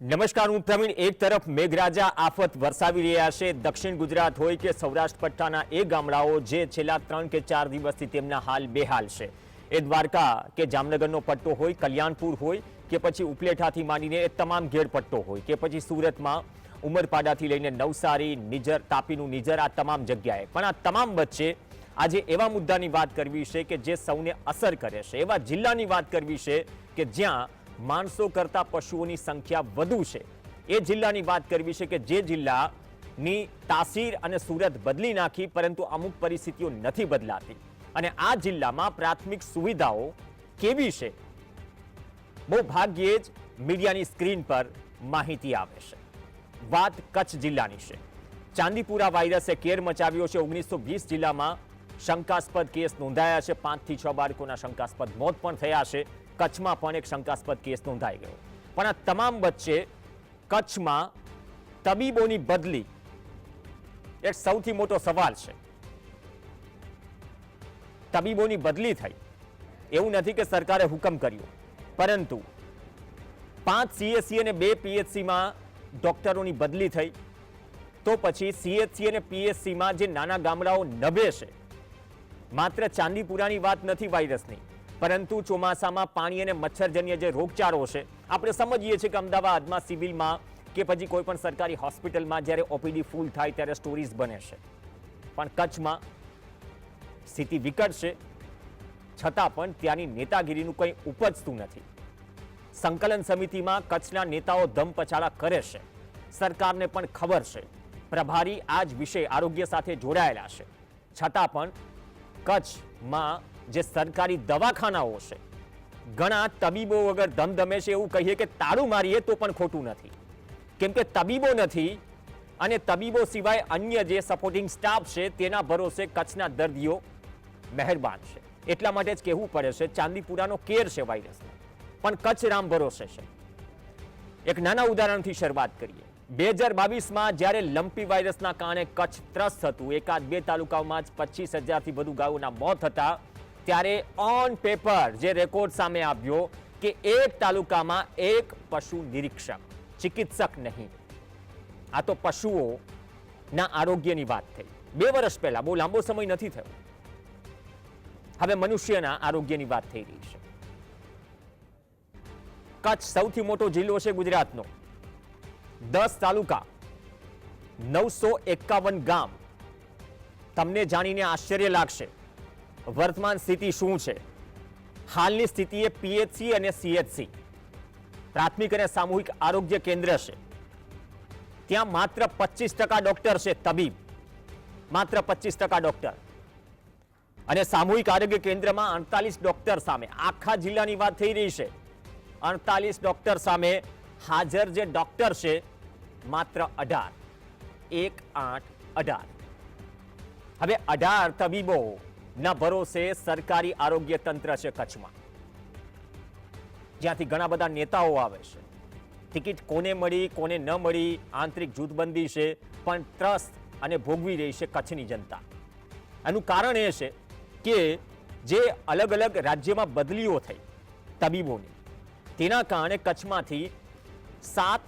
નમસ્કાર, હું પ્રવીણ. એક તરફ મેઘરાજા આફત વરસાવી રહ્યા છે. દક્ષિણ ગુજરાત હોય કે સૌરાષ્ટ્ર પટ્ટાના એ ગામડાઓ જે છેલ્લા 3 કે 4 દિવસથી તેમના હાલ બેહાલ છે. એ દ્વારકા કે જામનગરનો પટ્ટો હોય, કલ્યાણપુર હોય કે પછી ઉપલેઠાથી માંડીને એ તમામ ઘેર પટ્ટો હોય કે પછી સુરતમાં ઉમરપાડાથી લઈને નવસારી, નિઝર, તાપીનું નિઝર, આ તમામ જગ્યાએ. પણ આ તમામ વચ્ચે આજે એવા મુદ્દાની વાત કરવી છે કે જે સૌને અસર કરે છે, એવા જિલ્લાની વાત કરવી છે કે જ્યાં માણસો કરતા પશુઓની સંખ્યા વધુ છે. એ જિલ્લાની વાત કરવી છે કે જે જિલ્લાની તાસીર અને સુરત બદલી નાખી, પરંતુ અમુક પરિસ્થિતિઓ નથી બદલાતી. અને આ જિલ્લામાં પ્રાથમિક સુવિધાઓ કેવી છે, બહુ ભાગ્યે જ મીડિયાની સ્ક્રીન પર માહિતી આવે છે. વાત કચ્છ જિલ્લાની છે. ચાંદીપુરા વાયરસે કેર મચાવ્યો છે. 1920 જિલ્લામાં શંકાસ્પદ કેસ નોંધાયા છે. 5 થી 6 બાળકોના શંકાસ્પદ મોત પણ થયા છે. કચ્છમાં પણ એક શંકાસ્પદ કેસ નોંધાઈ ગયો. પણ આ તમામ વચ્ચે કચ્છમાં તબીબોની બદલી એક સૌથી મોટો સવાલ છે. તબીબોની બદલી થઈ, એવું નથી કે સરકારે હુકમ કર્યો, પરંતુ 5 CHC અને 2 PHCમાં ડોક્ટરોની બદલી થઈ. તો પછી CHC અને PHCમાં જે નાના ગામડાઓ નભે છે, માત્ર ચાંદીપુરાની વાત નથી વાયરસની, પરંતુ ચોમાસામાં પાણી અને મચ્છરજન્ય જે રોગચાળો છે, આપણે સમજીએ છીએ કે અમદાવાદમાં સિવિલમાં કે પછી કોઈ પણ સરકારી હોસ્પિટલમાં જ્યારે OPD ફૂલ થાય ત્યારે સ્ટોરીઝ બને છે. પણ કચ્છમાં સ્થિતિ વિકટ છે, છતાં પણ ત્યાંની નેતાગીરીનું કંઈ ઉપજતું નથી. સંકલન સમિતિમાં કચ્છના નેતાઓ ધમપછાડા કરે છે. સરકારને પણ ખબર છે, પ્રભારી આ જ વિષય આરોગ્ય સાથે જોડાયેલા છે, છતાં પણ કચ્છમાં જે સરકારી દવાખાનાઓ છે, ઘણા તબીબો વગર ધમધમે છે. એવું કહીએ કે તાળું મારીએ તો પણ ખોટું નથી, કેમ કે તબીબો નથી અને તબીબો સિવાય અન્ય જે સપોર્ટિંગ સ્ટાફ છે તેના ભરોસે કચ્છના દર્દીઓ મહેરબાન છે. એટલા માટે જ કહેવું પડે છે ચાંદીપુરાનો કેર છે વાયરસનો, પણ કચ્છ રામ ભરોસે છે. એક નાના ઉદાહરણથી શરૂઆત કરીએ. 2022માં જ્યારે લંપી વાયરસના કારણે કચ્છ ત્રસ્ત હતું, 1-2 તાલુકાઓમાં જ 25,000થી વધુ ગાયોના મોત હતા, ત્યારે ઓન પેપર જે રેકોર્ડ સામે આવ્યો કે એક તાલુકામાં એક પશુ નિરીક્ષક, ચિકિત્સક નહીં. આ તો પશુઓના આરોગ્યની વાત થઈ 2 વર્ષ પહેલા, બહુ લાંબો સમય નથી થયો. હવે મનુષ્યના આરોગ્યની વાત થઈ રહી છે. કચ્છ સૌથી મોટો જિલ્લો છે ગુજરાતનો. 10 તાલુકા, 951 ગામ. તમને જાણીને આશ્ચર્ય લાગશે વર્તમાન સ્થિતિ શું છે. હાલની સ્થિતિએ PHC અને CHC પ્રાથમિક અને સામૂહિક આરોગ્ય કેન્દ્ર છે. ત્યાં માત્ર 25% ડોક્ટર છે, તબીબ માત્ર 25% ડોક્ટર. અને સામૂહિક આરોગ્ય કેન્દ્રમાં 48 ડોક્ટર સામે, આખા જિલ્લાની વાત થઈ રહી છે, 48 ડોક્ટર સામે હાજર જે ડોક્ટર છે માત્ર 18. 1, 8, 18. હવે 18 તબીબો ના ભરોસે સરકારી આરોગ્ય તંત્ર છે કચ્છમાં, જ્યાંથી ઘણા બધા નેતાઓ આવે છે. ટિકિટ કોને મળી કોને ન મળી, આંતરિક જૂથબંધી છે, પણ ત્રસ્ત અને ભોગવી રહી છે કચ્છની જનતા. આનું કારણ એ છે કે જે અલગ અલગ રાજ્યમાં બદલીઓ થઈ તબીબોની, તેના કારણે કચ્છમાંથી 7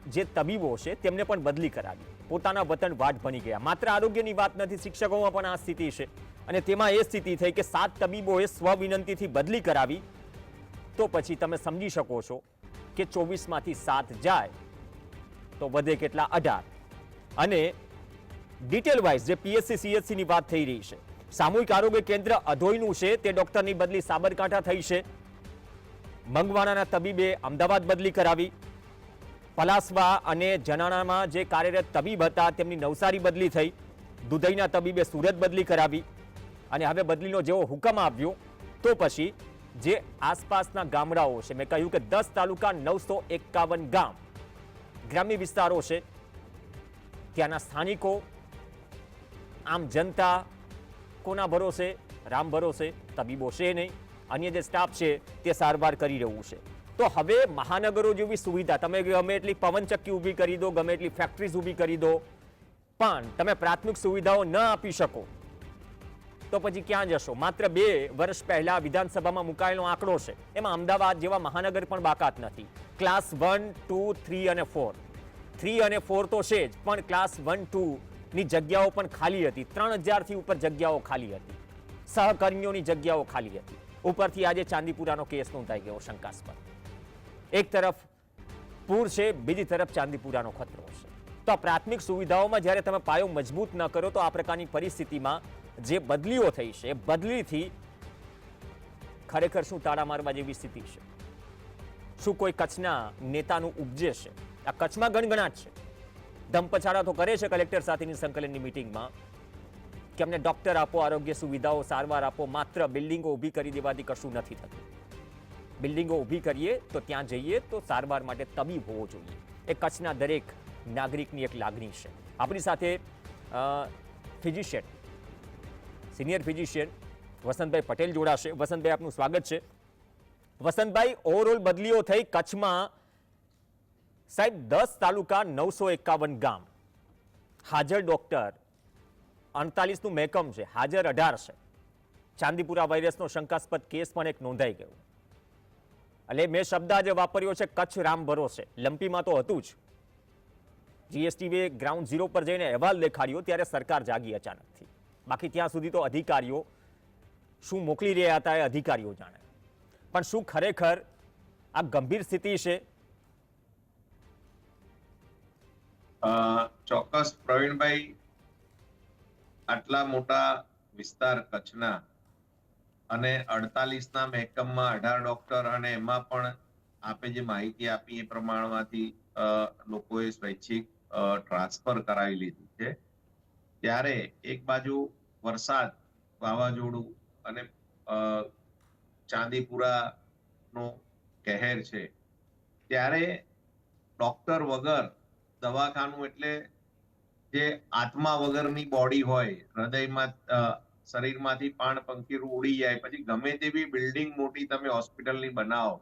જે તબીબો છે તેમને પણ બદલી કરાવી, પોતાના વતન વાટ ભણી ગયા. માત્ર આરોગ્યની વાત નથી, શિક્ષકોમાં પણ આ સ્થિતિ છે. અને તેમાં એ સ્થિતિ થઈ કે 7 તબીબોએ સ્વવિનંતીથી બદલી કરાવી. તો પછી તમે સમજી શકો છો કે 24માંથી 7 જાય તો વધે કેટલા? 18. અને ડિટેલ વાઇઝ જે PHC CHC ની વાત થઈ રહી છે, સામૂહિક આરોગ્ય કેન્દ્ર અધોઈનું છે, તે ડોક્ટરની બદલી સાબરકાંઠા થઈ છે. મંગવાણાના તબીબે અમદાવાદ બદલી કરાવી. પલાસવા અને જનાણામાં જે કાર્યરત તબીબ હતા તેમની નવસારી બદલી થઈ. દુધઈના તબીબે સુરત બદલી કરાવી. અને હવે બદલીનો જેવો હુકમ આવ્યો તો પછી જે આસપાસના ગામડાઓ છે, મેં કહ્યું કે 10 તાલુકા, 951 ગામ, ગ્રામ્ય વિસ્તારો છે, ત્યાંના સ્થાનિકો, આમ જનતા કોના ભરોસે? રામ ભરોસે. તબીબો છે નહીં, અન્ય જે સ્ટાફ છે તે સારવાર કરી રહ્યું છે. તો હવે મહાનગરો જેવી સુવિધા, તમે ગમે એટલી પવનચક્કી ઊભી કરી દો, ગમે એટલી ફેક્ટરીઝ ઊભી કરી દો, પણ તમે પ્રાથમિક સુવિધાઓ ન આપી શકો તો પછી ક્યાં જશો? માત્ર 2 વર્ષ પહેલા વિધાનસભામાં મુકાયેલો આંકડો છે, એમાં અમદાવાદ જેવા મહાનગર પણ બાકાત નથી. ક્લાસ 1, 2, 3 અને 4, 3 અને 4 તો છે જ, પણ ક્લાસ 1, 2 ની જગ્યાઓ પણ ખાલી હતી. 3000 થી ઉપર જગ્યાઓ ખાલી હતી. સહકર્મીઓની જગ્યાઓ ખાલી હતી. ઉપરથી આજે ચાંદીપુરાનો કેસ નોંધાઈ ગયો શંકાસ્પદ. એક તરફ પૂર છે, બીજી તરફ ચાંદીપુરાનો ખતરો છે. તો આ પ્રાથમિક સુવિધાઓમાં જ્યારે તમે પાયો મજબૂત ન કરો તો આ પ્રકારની પરિસ્થિતિમાં જે બદલીઓ થઈ છે એ બદલીથી ખરેખર શું તાળા મારવા જેવી સ્થિતિ છે? શું કોઈ કચ્છના નેતાનું ઉપજે છે? આ કચ્છમાં ગણગણાટ છે. ધમપછાડા તો કરે છે કલેક્ટર સાથેની સંકલનની મિટિંગમાં કે અમને ડોક્ટર આપો, આરોગ્ય સુવિધાઓ, સારવાર આપો. માત્ર બિલ્ડિંગો ઊભી કરી દેવાથી કશું નથી થતું. બિલ્ડિંગો ઊભી કરીએ તો ત્યાં જઈએ તો સારવાર માટે તબીબ હોવો જોઈએ. એ કચ્છના દરેક નાગરિકની એક લાગણી છે. આપણી સાથે physician, senior physician Vasantbhai Patel જોડાશે. વસંતભાઈ, આપનું સ્વાગત છે. વસંતભાઈ, ઓવરઓલ બદલીઓ થઈ કચ્છમાં સાહેબ 10 તાલુકા, 951 ગામ, હાજર ડોક્ટર 48 નું મહેકમ છે, હાજર 18 છે. ચાંદીપુરા વાયરસનો શંકાસ્પદ કેસ પણ એક નોંધાઈ ગયો. એટલે મેં શબ્દ આજે વાપર્યો છે કચ્છ રામ ભરોસે. લંપીમાં તો હતું જ. જીએસટીવીએ ગ્રાઉન્ડ ઝીરો પર જઈને અહેવાલ દેખાડ્યો ત્યારે સરકાર જાગી અચાનકથી. બાકી ત્યાં સુધી તો અધિકારીઓ શું મોકલી રહ્યા હતા એ અધિકારીઓ જાણે. પણ શું ખરેખર આ ગંભીર સ્થિતિ છે? ચોક્કસ પ્રવીણભાઈ, આટલા મોટા વિસ્તાર કચ્છના અને 48ના મહેકમમાં 18 ડોક્ટર અને એમાં પણ આપે જે માહિતી આપી એ પ્રમાણમાંથી લોકોએ સ્વૈચ્છિક ટ્રાન્સફર કરાવી લીધું છે. ત્યારે એક બાજુ વરસાદ, વાવાઝોડું અને ચાંદીપુરાનો કહેર છે, ત્યારે ડોક્ટર વગર દવાખાનું એટલે જે આત્મા વગરની બોડી હોય, હૃદયમાં શરીરમાંથી પાણ પંખીરું ઉડી જાય, પછી ગમે તેવી બિલ્ડિંગ મોટી તમે હોસ્પિટલની બનાવો,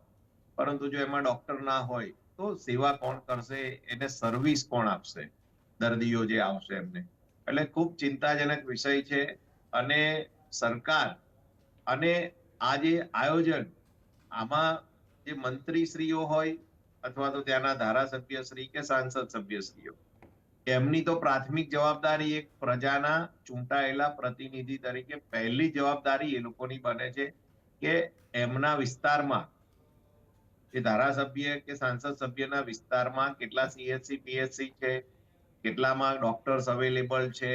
પરંતુ જો એમાં ડોક્ટર ના હોય તો સેવા કોણ કરશે? એને સર્વિસ કોણ આપશે? દર્દીઓ જે આવશે એમને. એટલે ખૂબ ચિંતાજનક વિષય છે. અને સરકાર અને આ જે આયોજન, આમાં જે મંત્રીશ્રીઓ હોય અથવા તો ત્યાંના ધારાસભ્યશ્રી કે સાંસદ સભ્યશ્રીઓ, એમની તો પ્રાથમિક જવાબદારી એક પ્રજાના ચૂંટાયેલા પ્રતિનિધિ તરીકે પહેલી જવાબદારી એ લોકોની બને છે કે એમના વિસ્તારમાં, જે ધારાસભ્ય કે સાંસદ સભ્યના વિસ્તારમાં કેટલા સીએચસી પીએચસી છે, કેટલામાં ડોક્ટર્સ અવેલેબલ છે,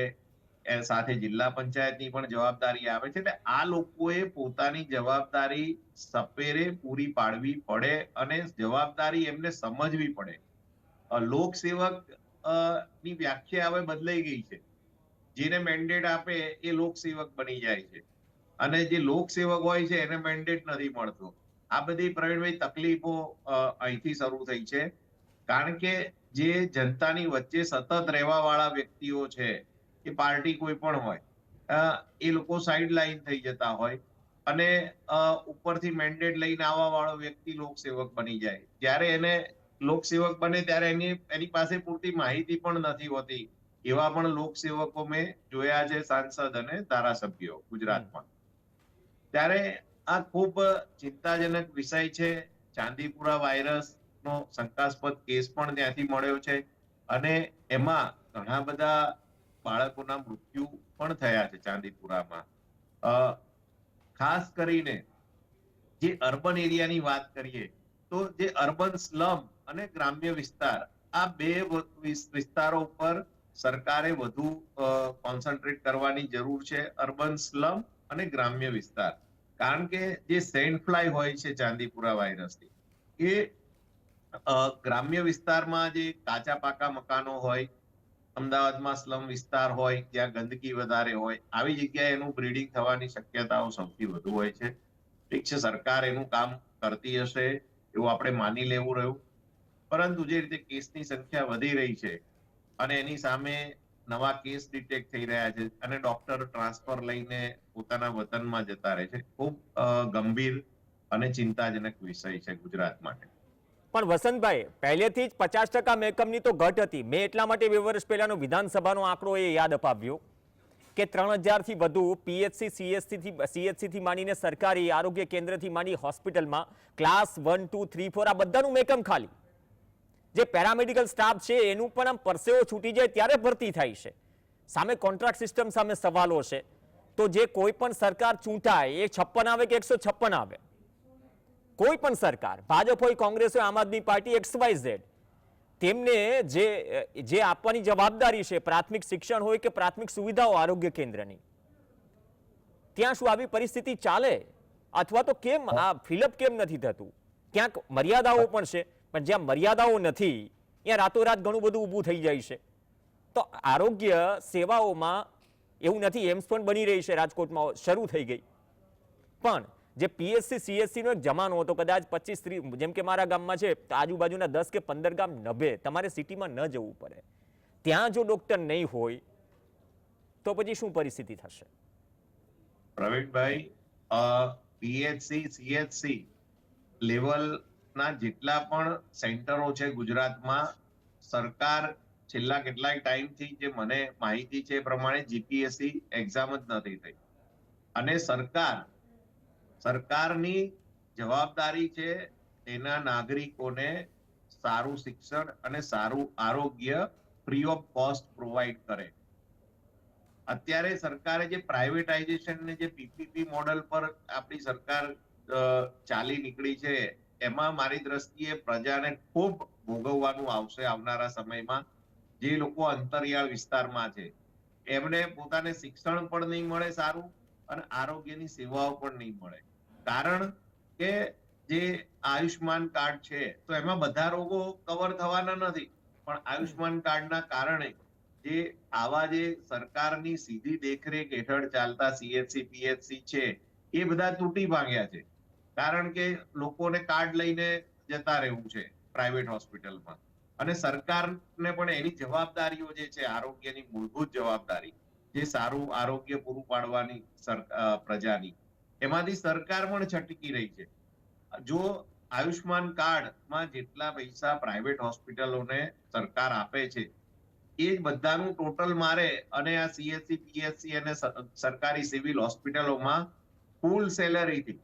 એ સાથે જિલ્લા પંચાયતની પણ જવાબદારી આવે છે. એટલે આ લોકોએ પોતાની જવાબદારી સપેરે પૂરી પાડવી પડે અને જવાબદારી એમને સમજવી પડે. લોકસેવક ની વ્યાખ્યા હવે બદલાઈ ગઈ છે. જેને મેન્ડેટ આપે એ લોકસેવક બની જાય છે અને જે લોકસેવક હોય છે એને મેન્ડેટ નથી મળતો. આ બધી પ્રવીણભાઈ તકલીફો અહીંથી શરૂ થઈ છે. કારણ કે જે જનતાની વચ્ચે સતત રહેવા વાળા વ્યક્તિઓ છે, એ પાર્ટી કોઈ પણ હોય, એ લોકો સાઇડ લાઈન થઈ જતા હોય અને ઉપરથી મેન્ડેટ લઈને આવવા વાળો વ્યક્તિ લોકસેવક બની જાય. જ્યારે એને લોકસેવક બને ત્યારે એની પાસે પૂરતી માહિતી પણ નથી હોતી. એવા પણ લોકસેવકો મેં જોયા છે, સાંસદ અને ધારાસભ્યો ગુજરાતમાં. ત્યારે આ ખૂબ ચિંતાજનક વિષય છે. ચાંદીપુરા વાયરસનો શંકાસ્પદ કેસ પણ ત્યાંથી મળ્યો છે અને એમાં ઘણા બધા બાળકોના મૃત્યુ પણ થયા છે ચાંદીપુરામાં. ખાસ કરીને જે અર્બન એરિયાની વાત કરીએ તો જે અર્બન સ્લમ અને ગ્રામ્ય વિસ્તાર, આ બે વિસ્તારો ઉપર સરકારે વધુ કોન્સન્ટ્રેટ કરવાની જરૂર છે. અર્બન સ્લમ અને ગ્રામ્ય વિસ્તાર. કારણ કે જે સેન્ડ ફ્લાય હોય છે ચાંદીપુરા વાયરસની, એ ગ્રામ્ય વિસ્તારમાં જે કાચા પાકા મકાનો હોય, અમદાવાદમાં સ્લમ વિસ્તાર હોય જ્યાં ગંદકી વધારે હોય, આવી જગ્યાએ એનું બ્રીડિંગ થવાની શક્યતાઓ સૌથી વધુ હોય છે. ઠીક છે, સરકાર એનું કામ કરતી હશે એવું આપણે માની લેવું રહ્યું. પરંતુ જે રીતે કેસની સંખ્યા વધી રહી છે અને એની સામે નવા કેસ ડિટેક્ટ થઈ રહ્યા છે અને ડોક્ટર ટ્રાન્સફર લઈને પોતાના વતનમાં જતા રહે છે, ખૂબ ગંભીર અને ચિંતાજનક વિષય છે ગુજરાત માટે. પણ વસંતભાઈ, પહેલેથી જ 50% મહેકમની તો ઘટ હતી. મેં એટલા માટે 2 વર્ષ પહેલાનો વિધાનસભાનો આંકડો એ યાદ અપાવ્યો કે 3000 થી વધુ પીએચસી સીએચસી થી માંડીને સરકારી આરોગ્ય કેન્દ્રથી માંડી હોસ્પિટલમાં ક્લાસ 1, 2, 3, 4 આ બધાનું મેકમ ખાલી. જે પેરામેડિકલ સ્ટાફ છે એનું પણ આમ પરસેવો છૂટી જાય ત્યારે ભરતી થાય છે. સામે કોન્ટ્રાક્ટ સિસ્ટમ સામે સવાલો છે. તો જે કોઈ પણ સરકાર ચૂંટાય એ 56 આવે કે 156 આવે, કોઈ પણ સરકાર, ભાજપ હોય, કોંગ્રેસ હોય, આમ આદમી પાર્ટી, XYZ, તેમને જે આપવાની જવાબદારી છે, પ્રાથમિક શિક્ષણ હોય કે પ્રાથમિક સુવિધાઓ આરોગ્ય કેન્દ્રની, ત્યાં શું આવી પરિસ્થિતિ ચાલે? અથવા તો કેમ આ ફિલઅપ કેમ નથી થતું? ક્યાંક મર્યાદાઓ પણ છે, પણ જ્યાં મર્યાદાઓ નથી ત્યાં રાતોરાત ઘણું બધું ઊભું થઈ જાય છે. તો આરોગ્ય સેવાઓમાં એવું નથી, એમ્સ પણ બની રહી છે રાજકોટમાં, શરૂ થઈ ગઈ, પણ જે પીએચસી સીએચસીનો એક જમાનો હતો, કદાચ 25-30, જેમ કે મારા ગામમાં છે, આજુબાજુના 10 કે 15 ગામ નભે, તમારે સિટીમાં ન જવું પડે. ત્યાં જો ડોક્ટર નહીં હોય તો પછી શું પરિસ્થિતિ થશે? પ્રવીણભાઈ, પીએચસી સીએચસી લેવલના જેટલા પણ સેન્ટરો છે ગુજરાતમાં, સરકાર છેલ્લા કેટલાય ટાઈમથી, જે મને માહિતી છે એ પ્રમાણે, જીપીએસસી એક્ઝામ જ નથી થઈ. અને સરકારની જવાબદારી છે એના નાગરિકોને સારું શિક્ષણ અને સારું આરોગ્ય ફ્રી ઓફ કોસ્ટ પ્રોવાઈડ કરે. અત્યારે સરકારે જે પ્રાઇવેટાઇઝેશન ને જે પીપીપી મોડલ પર આપણી સરકાર ચાલી નીકળી છે, એમાં મારી દ્રષ્ટિએ પ્રજાને ખૂબ ભોગવવાનું આવશે આવનારા સમયમાં. જે લોકો અંતરિયાળ વિસ્તારમાં છે એમને પોતાને શિક્ષણ પણ નહીં મળે સારું, અને આરોગ્યની સેવાઓ પણ નહીં મળે. કારણ કે જે આયુષ્માન કાર્ડ છે તો એમાં બધા રોગો કવર થવાના નથી, પણ આયુષ્માન કાર્ડના કારણે જે આવા જે સરકારની સીધી દેખરેખ હેઠળ ચાલતા સીએચસી પીએચસી છે એ બધા તૂટી ભાંગ્યા છે. કારણ કે લોકોને કાર્ડ લઈને જતા રહેવું છે પ્રાઇવેટ હોસ્પિટલમાં, અને સરકારને પણ એની જવાબદારીઓ જે છે, આરોગ્યની મૂળભૂત જવાબદારી, જે સારું આરોગ્ય પૂરું પાડવાની પ્રજાની, એમાંથી સરકાર પણ છટકી રહી છે. જો આયુષ્માન કાર્ડમાં જેટલા પૈસા પ્રાઇવેટ હોસ્પિટલોને સરકાર આપે છે એ જ બધાનું ટોટલ મારે અને આ સીએચસી પીએચસી અને સરકારી સિવિલ હોસ્પિટલોમાં ફૂલ સેલરીથી,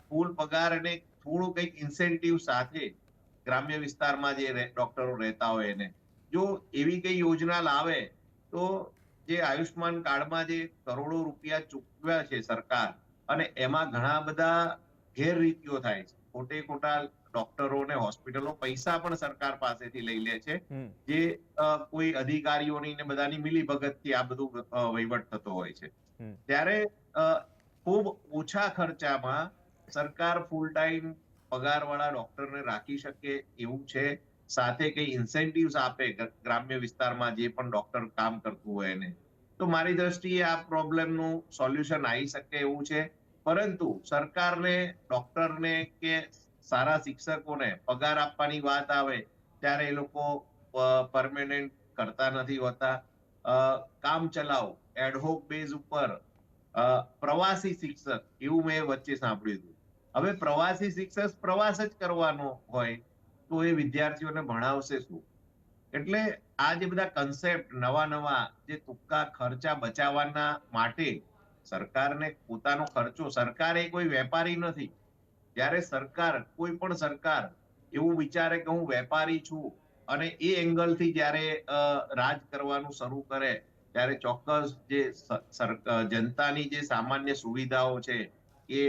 ફૂલ પગાર અને થોડું કંઈક ઇન્સેન્ટિવ સાથે ગ્રામ્ય વિસ્તારમાં જે ડોક્ટરો રહેતા હોય એને જો એવી કઈ યોજના લાવે તો જે આયુષ્માન કાર્ડમાં જે કરોડો રૂપિયા ચૂકવ્યા છે સરકાર, અને એમાં ઘણા બધા ગેરરીતિઓ થાય છે, ખોટા ડોક્ટરો ને હોસ્પિટલો પૈસા પણ સરકાર પાસેથી લઈ લે છે, જે કોઈ અધિકારીઓની ને બધાની મિલીભગતથી આ બધું વહીવટ થતો હોય છે. ત્યારે ખૂબ ઓછા ખર્ચામાં સરકાર ફૂલ ટાઈમ પગારવાળા ડોક્ટરને રાખી શકે એવું છે, સાથે કઈ ઇન્સેન્ટિવ્સ આપે ગ્રામ્ય વિસ્તારમાં જે પણ ડોક્ટર કામ કરતું હોય એને, તો મારી દ્રષ્ટિએ આ પ્રોબ્લેમનું સોલ્યુશન આવી શકે એવું છે. પરંતુ સરકારને ડોક્ટરને કે સારા શિક્ષકોને પગાર આપવાની વાત આવે ત્યારે એ લોકો પરમેનન્ટ કરતા નથી હોતા. કામ ચલાવ એડહોક બેઝ ઉપર પ્રવાસી શિક્ષક એવું મેં વચ્ચે સાંભળ્યું હતું. હવે પ્રવાસી શિક્ષક પ્રવાસ જ કરવાનો હોય તો એ વિદ્યાર્થીઓને ભણાવશે શું? એટલે આ જે બધા કન્સેપ્ટ નવા જે ટૂંકા ખર્ચા બચાવવાના માટે સરકારને પોતાનો ખર્ચો, સરકાર એ કોઈ વેપારી નથી. જ્યારે કોઈ પણ સરકાર એવું વિચારે કે હું વેપારી છું અને એ એંગલથી જ્યારે રાજ કરવાનું શરૂ કરે ત્યારે ચોક્કસ જે જનતાની જે સામાન્ય સુવિધાઓ છે એ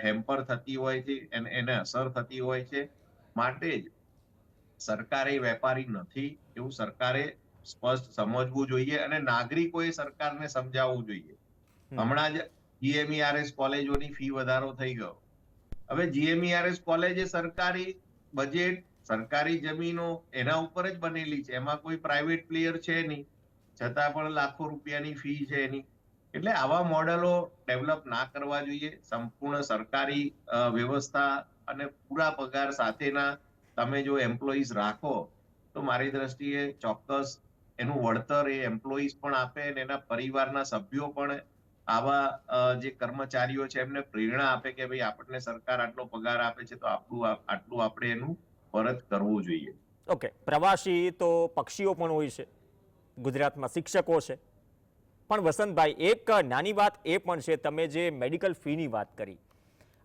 હેમ્પર થતી હોય છે, એને અસર થતી હોય છે. માટે જ સરકારે વેપારી નથી એવું સરકારે સ્પષ્ટ સમજવું જોઈએ અને નાગરિકોએ સરકારને સમજાવવું જોઈએ. હમણાં જ જીએમઈઆરએસ કોલેજોની ફી વધારો થઈ ગયો. હવે જીએમઈઆરએસ કોલેજ એ સરકારી બજેટ, સરકારી જમીનો એના ઉપર જ બનેલી છે, એમાં કોઈ પ્રાઇવેટ પ્લેયર છે નહીં, છતાં પણ લાખો રૂપિયાની ફી છે એની. એટલે આવા મોડેલો ડેવલપ ના કરવા જોઈએ. સંપૂર્ણ સરકારી વ્યવસ્થા અને પૂરા પગાર સાથેના તમે જો એમ્પ્લોઈઝ રાખો તો મારી દ્રષ્ટિએ ચોક્કસ એનું વળતર એ એમ્પ્લોઈઝ પણ આપે અને એના પરિવારના સભ્યો પણ આવા જે કર્મચારીઓ છે એમને પ્રેરણા આપે કે ભાઈ આપણને સરકાર આટલો પગાર આપે છે તો આટલું આપણે એનું પરત કરવું જોઈએ. ઓકે, પ્રવાસી તો પક્ષીઓ પણ હોય છે, ગુજરાતમાં શિક્ષકો છે, પણ વસંતભાઈ, એક નાની વાત એ પણ છે, તમે જે મેડિકલ ફીની વાત કરી,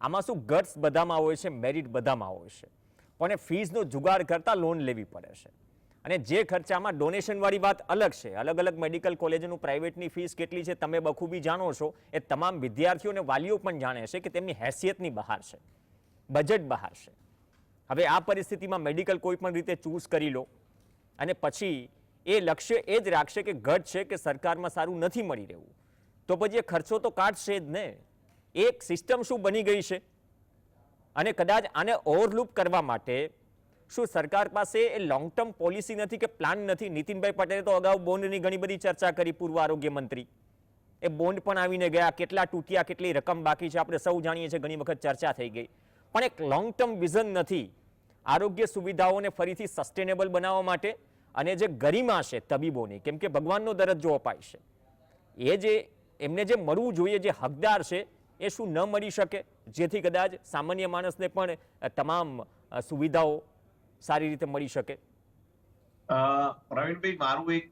આમાં શું ગટ્સ બધામાં હોય છે, મેરિટ બધામાં હોય છે, પણ ફીઝનો જુગાડ કરતાં લોન લેવી પડે છે. અને જે ખર્ચામાં ડોનેશનવાળી વાત અલગ છે. અલગ અલગ મેડિકલ કોલેજોનું પ્રાઇવેટની ફીસ કેટલી છે તમે બખૂબી જાણો છો, એ તમામ વિદ્યાર્થીઓ અને વાલીઓ પણ જાણે છે કે તેમની હેસિયતની બહાર છે, બજેટ બહાર છે. હવે આ પરિસ્થિતિમાં મેડિકલ કોઈ પણ રીતે ચૂઝ કરી લો અને પછી એ લક્ષ્ય એ જ રાખશે કે ઘટ છે કે સરકારમાં સારું નથી મળી રહ્યું, તો પછી એ ખર્ચો તો કાઢશે જ ને. એક સિસ્ટમ શું બની ગઈ છે, અને કદાચ આને ઓવરલુપ કરવા માટે શું સરકાર પાસે એ લોંગ ટર્મ પોલિસી નથી કે પ્લાન નથી? નીતિનભાઈ પટેલે તો અગાઉ બોન્ડની ઘણી બધી ચર્ચા કરી, પૂર્વ આરોગ્ય મંત્રી. એ બોન્ડ પણ આવીને ગયા, કેટલા તૂટ્યા, કેટલી રકમ બાકી છે આપણે સૌ જાણીએ છીએ, ઘણી વખત ચર્ચા થઈ ગઈ. પણ એક લોંગ ટર્મ વિઝન નથી આરોગ્ય સુવિધાઓને ફરીથી સસ્ટેનેબલ બનાવવા માટે, અને જે ગરિમા છે તબીબોની, કેમ કે ભગવાનનો દરજ્જો અપાય છે, એ જે એમને જે મળવું જોઈએ, જે હકદાર છે, એ શું ન મળી શકે, જેથી કદાચ સામાન્ય માણસને પણ તમામ સુવિધાઓ સારી રીતે મળી શકે? પ્રવીણભાઈ, મારું એક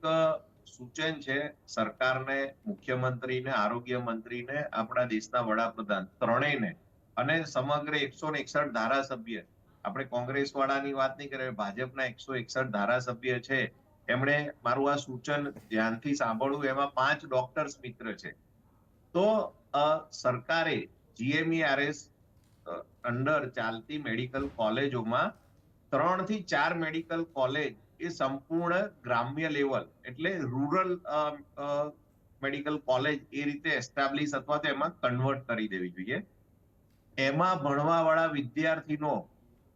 સૂચન છે સરકારને, મુખ્યમંત્રીને, આરોગ્ય મંત્રીને, આપણા દેશના વડાપ્રધાન ત્રણેયને, અને સમગ્ર 161 ધારાસભ્ય, આપણે કોંગ્રેસ વાળાની વાત નહીં કરીએ, ભાજપના 161 ધારાસભ્ય છે, એમણે મારું આ સૂચન ધ્યાનથી સાંભળવું. એમાં 5 ડોક્ટર્સ મિત્ર છે. તો સરકારે GMERS અંડર ચાલતી મેડિકલ કોલેજોમાં 3 થી 4 મેડિકલ કોલેજ એ સંપૂર્ણ ગ્રામ્ય લેવલ, એટલે રૂરલ મેડિકલ કોલેજ એ રીતે એસ્ટાબ્લિશ અથવા તો એમાં કન્વર્ટ કરી દેવી જોઈએ. એમાં ભણવાવાળા વિદ્યાર્થીનો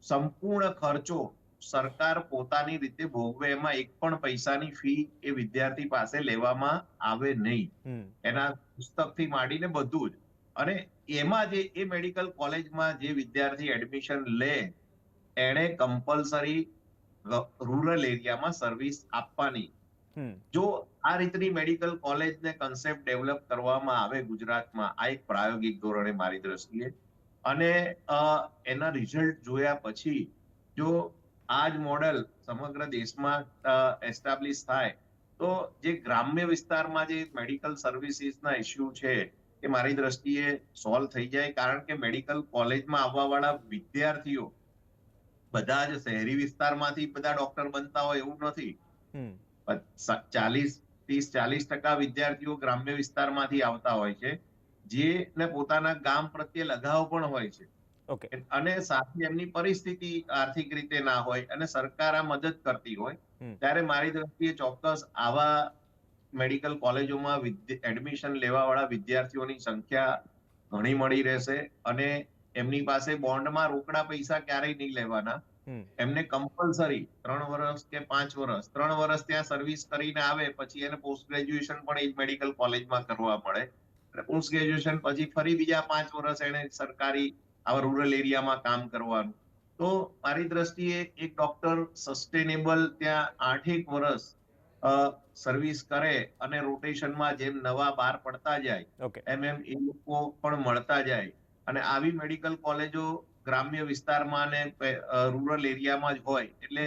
સંપૂર્ણ ખર્ચો સરકાર પોતાની રીતે ભોગવે, એમાં એક પણ પૈસાની ફી એ વિદ્યાર્થી પાસે લેવામાં આવે નહીં. એના પુસ્તકથી માંડીને બધું જ. અને એમાં જે એ મેડિકલ કોલેજમાં જે વિદ્યાર્થી એડમિશન લે, એણે કમ્પલસરી રૂરલ એરિયામાં સર્વિસ આપવાની. જો આ રીતની મેડિકલ કોલેજને કન્સેપ્ટ ડેવલપ કરવામાં આવે ગુજરાતમાં, આ એક પ્રાયોગિક ધોરણે મારી દ્રષ્ટિએ, અને એના રિઝલ્ટ જોયા પછી જો આ જ મોડેલ સમગ્ર દેશમાં એસ્ટાબ્લિશ થાય, તો જે ગ્રામ્ય વિસ્તારમાં જે મેડિકલ સર્વિસીસના ઇસ્યુ છે એ મારી દ્રષ્ટિએ સોલ્વ થઈ જાય. કારણ કે મેડિકલ કોલેજમાં આવવા વાળા વિદ્યાર્થીઓ બધા જ શહેરી વિસ્તારમાંથી બધા ડોક્ટર બનતા હોય એવું નથી. 30-40% વિદ્યાર્થીઓ ગ્રામ્ય વિસ્તારમાંથી આવતા હોય છે, જેને પોતાના ગામ પ્રત્યે લગાવ પણ હોય છે. અને સાથે એમની પરિસ્થિતિ આર્થિક રીતે ના હોય અને સરકાર આ મદદ કરતી હોય, ત્યારે મારી દ્રષ્ટિએ ચોક્કસ આવા મેડિકલ કોલેજોમાં એડમિશન લેવા વાળા વિદ્યાર્થીઓની સંખ્યા ઘણી મળી રહેશે. અને એમની પાસે બોન્ડમાં રોકડા પૈસા ક્યારેય નહીં લેવાના. એમને કમ્પલસરી 3 વર્ષ કે 5 વર્ષ, 3 વર્ષ ત્યાં સર્વિસ કરીને આવે, પછી એને પોસ્ટ ગ્રેજ્યુએશન પણ એ મેડિકલ કોલેજમાં કરવા મળે. પોસ્ટ ગ્રેજ્યુએશન પછી ફરી બીજા 5 વર્ષ એને સરકારી આવા રૂરલ એરિયામાં કામ કરવાનું. તો મારી દ્રષ્ટિએ એક ડોક્ટર સસ્ટેનેબલ ત્યાં 8 વર્ષ સર્વિસ કરે અને રોટેશનમાં જેમ નવા બહાર પડતા જાય, એમ એ લોકો પણ મળતા જાય. અને આવી મેડિકલ કોલેજો ગ્રામ્ય વિસ્તારમાં અને રૂરલ એરિયામાં જ હોય, એટલે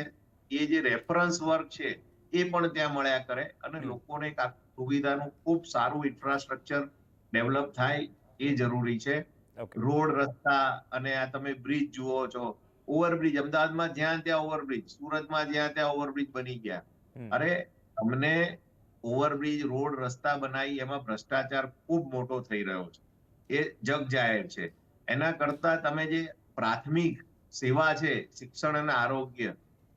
એ જે રેફરન્સ વર્ક છે એ પણ ત્યાં મળ્યા કરે, અને લોકોને એક સુવિધાનું ખૂબ સારું ઇન્ફ્રાસ્ટ્રક્ચર ડેવલપ થાય એ જરૂરી છે. રોડ, રસ્તા, અને આ તમે બ્રિજ જુઓ છો, ઓવરબ્રિજ, અમદાવાદમાં જ્યાં ત્યાં ઓવરબ્રિજ, સુરતમાં જ્યાં ત્યાં ઓવરબ્રિજ બની ગયા. અરે અમને ઓવરબ્રિજ, રોડ, રસ્તા બનાવી, એમાં ભ્રષ્ટાચાર ખૂબ મોટો થઈ રહ્યો છે, એ જગ જાહેર છે. એના કરતા તમે જે પ્રાથમિક સેવા છે, શિક્ષણ અને આરોગ્ય,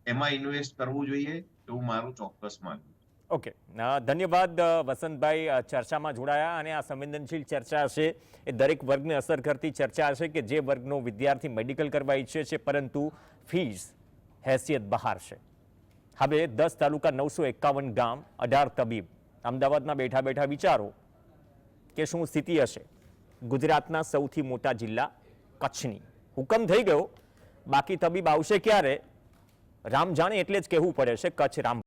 એમાં ઇન્વેસ્ટ કરવું જોઈએ એવું મારું ચોક્કસ માનવું. ઓકે, ધન્યવાદ વસંતભાઈ, ચર્ચામાં જોડાયા. અને આ સંવેદનશીલ ચર્ચા છે એ દરેક વર્ગને અસર કરતી ચર્ચા છે કે જે વર્ગનો વિદ્યાર્થી મેડિકલ કરવા ઈચ્છે છે પરંતુ ફીસ હેસિયત બહાર છે. હવે 10 તાલુકા, 951 ગામ, 18 તબીબ, અમદાવાદમાં બેઠા બેઠા વિચારો કે શું સ્થિતિ હશે ગુજરાતના સૌથી મોટા જિલ્લા કચ્છની. હુકમ થઈ ગયો, બાકી તબીબ આવશે ક્યારે રામ જાણે, એટલે જ કહેવું પડે છે કચ્છ રામ.